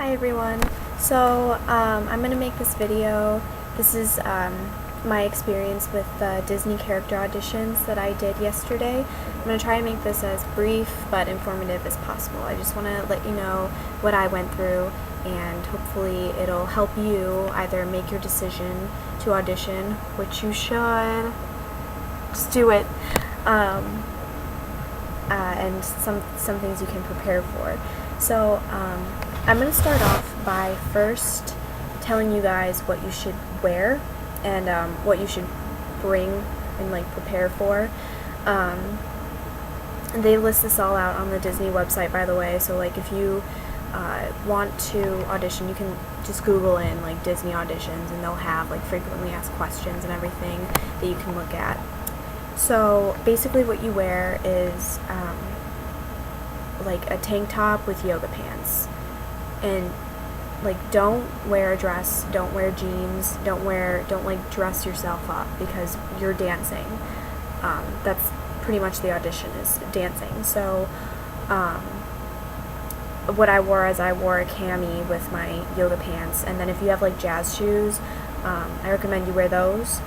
Hi everyone. So I'm going to make this video. This is my experience with the Disney character auditions that I did yesterday. I'm going to try and make this as brief but informative as possible. I just want to let you know what I went through, and hopefully it'll help you either make your decision to audition, which you should. Just do it. And some things you can prepare for. So I'm going to start off by first telling you guys what you should wear and what you should bring and prepare for. They list this all out on the Disney website, by the way, so if you want to audition, you can just Google in Disney auditions, and they'll have frequently asked questions and everything that you can look at. So basically what you wear is a tank top with yoga pants, and don't wear a dress, don't wear jeans, don't dress yourself up because you're dancing. That's pretty much the audition, is dancing. So what I wore is I wore a cami with my yoga pants, and then if you have jazz shoes, I recommend you wear those,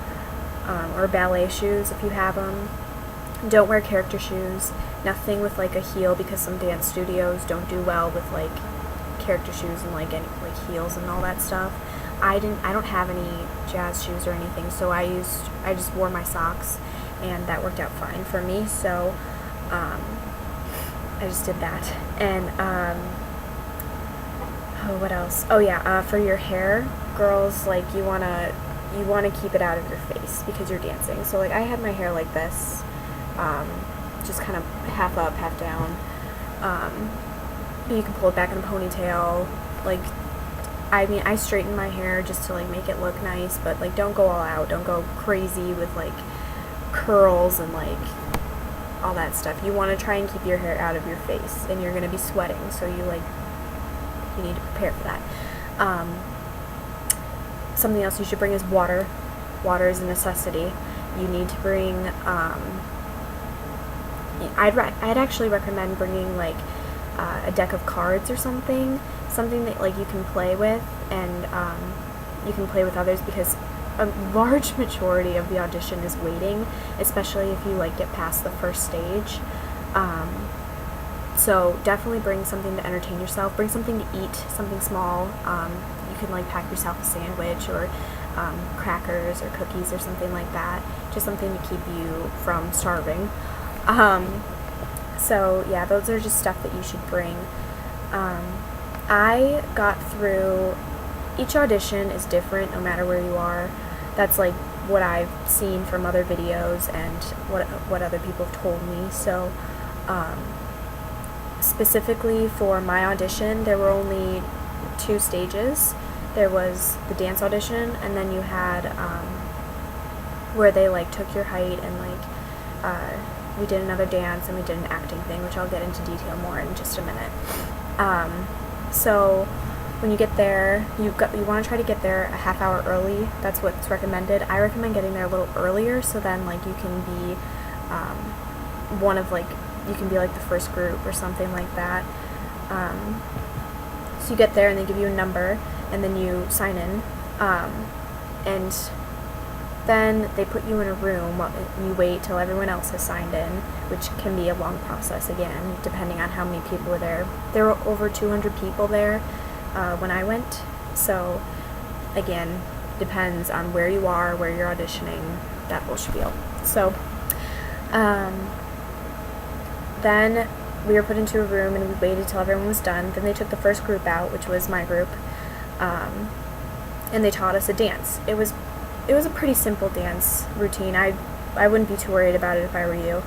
or ballet shoes if you have them. Don't wear character shoes, nothing with a heel, because some dance studios don't do well with character shoes and any heels and all that stuff. I don't have any jazz shoes or anything, so I just wore my socks, and that worked out fine for me. So I just did that. And what else? Oh yeah, for your hair, girls, you wanna keep it out of your face because you're dancing. So I had my hair like this, just kind of half up, half down. You can pull it back in a ponytail. I straighten my hair just to make it look nice, but don't go all out. Don't go crazy with curls and all that stuff. You want to try and keep your hair out of your face, and you're going to be sweating, so you need to prepare for that. Something else you should bring is water. Water is a necessity. You need to bring I'd actually recommend bringing a deck of cards or something that you can play with, and you can play with others, because a large majority of the audition is waiting, especially if you get past the first stage. So definitely bring something to entertain yourself. Bring something to eat, something small. You can pack yourself a sandwich, or crackers or cookies or something like that. Just something to keep you from starving. So yeah, those are just stuff that you should bring. I got through, each audition is different no matter where you are. That's what I've seen from other videos and what other people have told me. So specifically for my audition, there were only 2 stages. There was the dance audition, and then you had where they took your height, and we did another dance, and we did an acting thing, which I'll get into detail more in just a minute. So when you get there, you want to try to get there a half hour early. That's what's recommended. I recommend getting there a little earlier, so then you can be one of you can be the first group or something like that. So you get there, and they give you a number, and then you sign in, and then they put you in a room, and you wait till everyone else has signed in, which can be a long process, again, depending on how many people were there. There were over 200 people there when I went, so again, depends on where you are, where you're auditioning, that whole spiel. So then we were put into a room, and we waited till everyone was done. Then they took the first group out, which was my group, and they taught us a dance. It was a pretty simple dance routine. I wouldn't be too worried about it if I were you.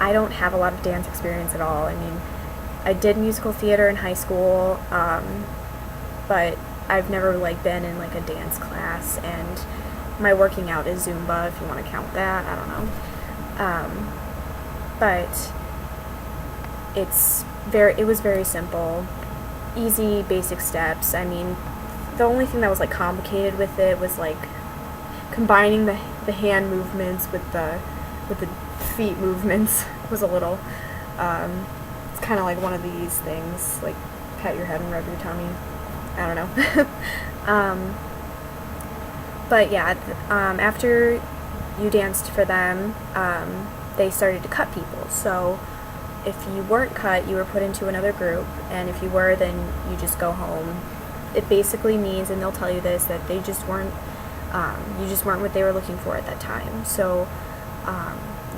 I don't have a lot of dance experience at all. I mean, I did musical theater in high school, but I've never been in a dance class, and my working out is Zumba, if you want to count that. I don't know. But it was very simple, easy, basic steps. I mean, the only thing that was complicated with it was combining the hand movements with the feet movements was a little, it's kind of like one of these things, pat your head and rub your tummy. I don't know. But yeah, after you danced for them, they started to cut people. So if you weren't cut, you were put into another group, and if you were, then you just go home. It basically means, and they'll tell you this, that they just weren't, you just weren't what they were looking for at that time. So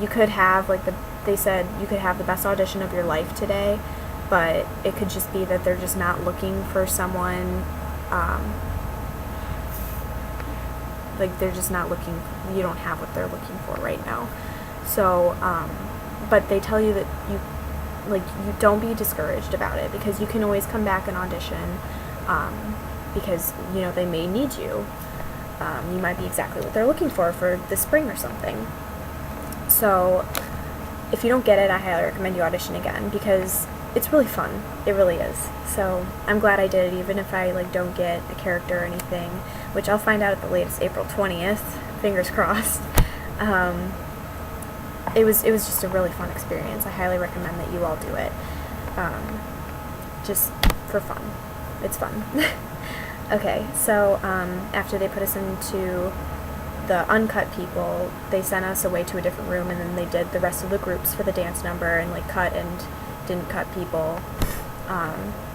you could have, like, they said you could have the best audition of your life today, but it could just be that they're just not looking for someone, like, they're just not looking, you don't have what they're looking for right now. So, but they tell you that you don't be discouraged about it, because you can always come back and audition, because, you know, they may need you. You might be exactly what they're looking for this spring or something. So, if you don't get it, I highly recommend you audition again, because it's really fun. It really is. So, I'm glad I did it, even if I, like, don't get a character or anything, which I'll find out at the latest April 20th, fingers crossed. It was just a really fun experience. I highly recommend that you all do it, just for fun. It's fun. Okay, so after they put us into the uncut people, they sent us away to a different room, and then they did the rest of the groups for the dance number, and, like, cut and didn't cut people.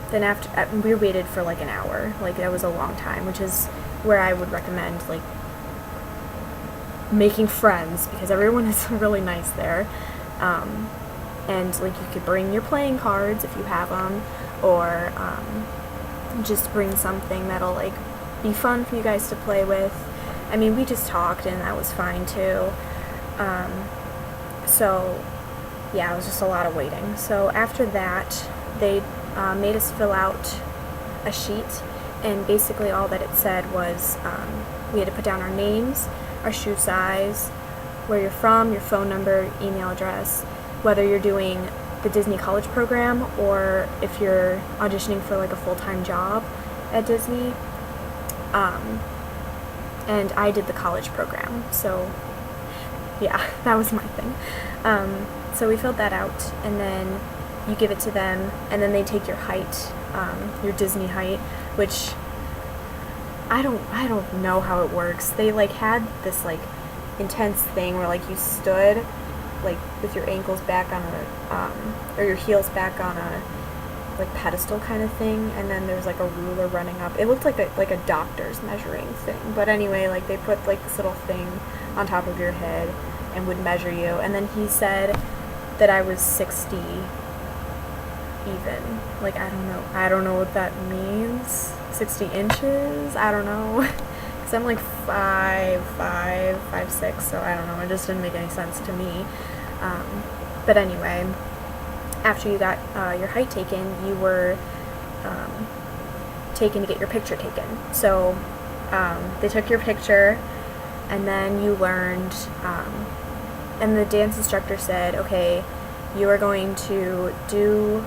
Then after, we waited for like an hour. Like, that was a long time, which is where I would recommend, like, making friends, because everyone is really nice there. And, like, you could bring your playing cards if you have them, or just bring something that'll, like, be fun for you guys to play with. I mean, we just talked, and that was fine too. So yeah, it was just a lot of waiting. So after that, they made us fill out a sheet, and basically all that it said was we had to put down our names, our shoe size, where you're from, your phone number, email address, whether you're doing the Disney College program or if you're auditioning for, like, a full-time job at Disney. And I did the college program, so yeah, that was my thing. So we filled that out, and then you give it to them, and then they take your height, your Disney height, which I don't know how it works. They, like, had this, like, intense thing where, like, you stood, like, with your ankles back on a, or your heels back on a, like, pedestal kind of thing, and then there's, like, a ruler running up. It looked like a doctor's measuring thing, but anyway, like, they put, like, this little thing on top of your head and would measure you, and then he said that I was 60 even. Like, I don't know what that means. 60 inches? I don't know. Because I'm like 5'5", 5'6", so I don't know. It just didn't make any sense to me. But anyway, after you got your height taken, you were taken to get your picture taken. So they took your picture, and then you learned, and the dance instructor said, okay, you are going to do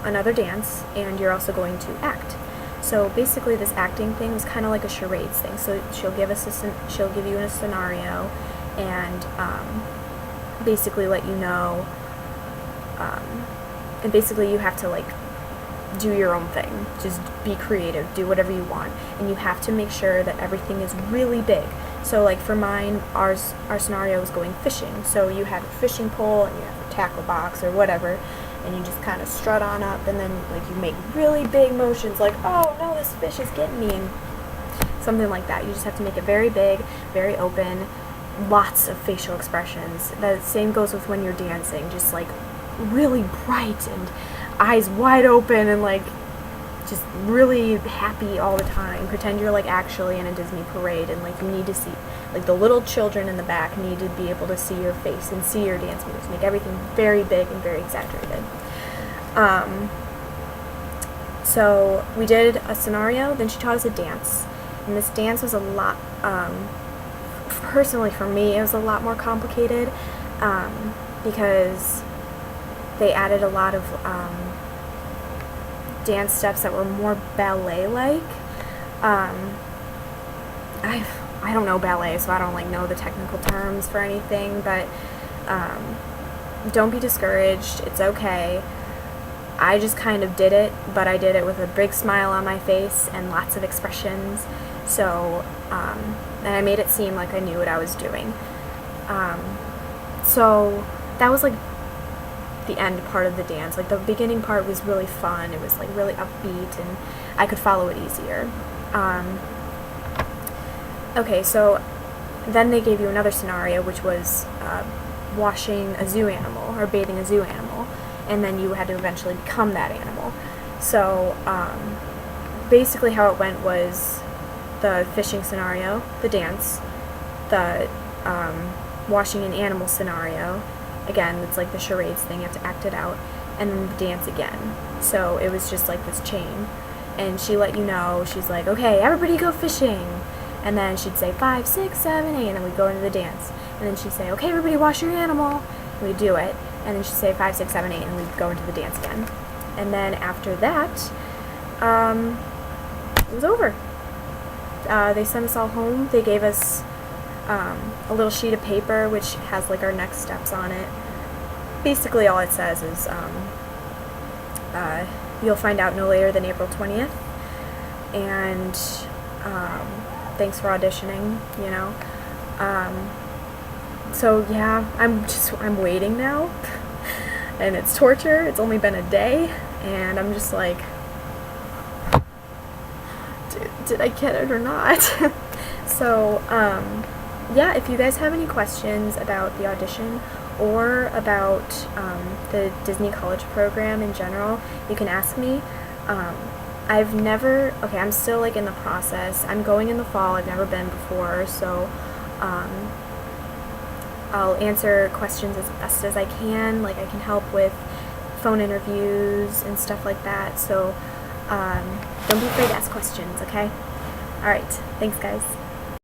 another dance, and you're also going to act. So basically, this acting thing was kind of like a charades thing. So she'll give you a scenario, and basically let you know, and basically you have to, like, do your own thing. Just be creative, do whatever you want, and you have to make sure that everything is really big. So, like, for mine, our scenario was going fishing. So you have a fishing pole, and you have a tackle box or whatever, and you just kind of strut on up, and then, like, you make really big motions, like, oh no, this fish is getting me, and something like that. You just have to make it very big, very open, lots of facial expressions. The same goes with when you're dancing, just, like, really bright and eyes wide open and, like, just really happy all the time. Pretend you're, like, actually in a Disney parade, and, like, you need to see, like, the little children in the back need to be able to see your face and see your dance moves. Make everything very big and very exaggerated. So we did a scenario, then she taught us a dance, and this dance was a lot, personally for me, it was a lot more complicated, because they added a lot of dance steps that were more ballet-like. I don't know ballet, so I don't, like, know the technical terms for anything, but don't be discouraged. It's okay. I just kind of did it, but I did it with a big smile on my face and lots of expressions. So, and I made it seem like I knew what I was doing. So that was like the end part of the dance. Like the beginning part was really fun. It was like really upbeat, and I could follow it easier. Okay, so then they gave you another scenario, which was washing a zoo animal or bathing a zoo animal, and then you had to eventually become that animal. So basically how it went was the fishing scenario, the dance, the washing an animal scenario, again, it's like the charades thing, you have to act it out, and then the dance again. So it was just like this chain, and she let you know, she's like, okay, everybody go fishing, and then she'd say 5, 6, 7, 8, and then we'd go into the dance, and then she'd say, okay, everybody wash your animal, and we'd do it, and then she'd say 5, 6, 7, 8, and we'd go into the dance again. And then after that, it was over. They sent us all home. They gave us a little sheet of paper which has like our next steps on it. Basically all it says is you'll find out no later than April 20th, and thanks for auditioning, you know. So yeah, I'm waiting now and it's torture. It's only been a day and I'm just like, did I get it or not? So yeah, if you guys have any questions about the audition or about the Disney College program in general, you can ask me. I'm still like in the process. I'm going in the fall. I've never been before, so I'll answer questions as best as I can. Like I can help with phone interviews and stuff like that. So don't be afraid to ask questions, okay? Alright, thanks guys.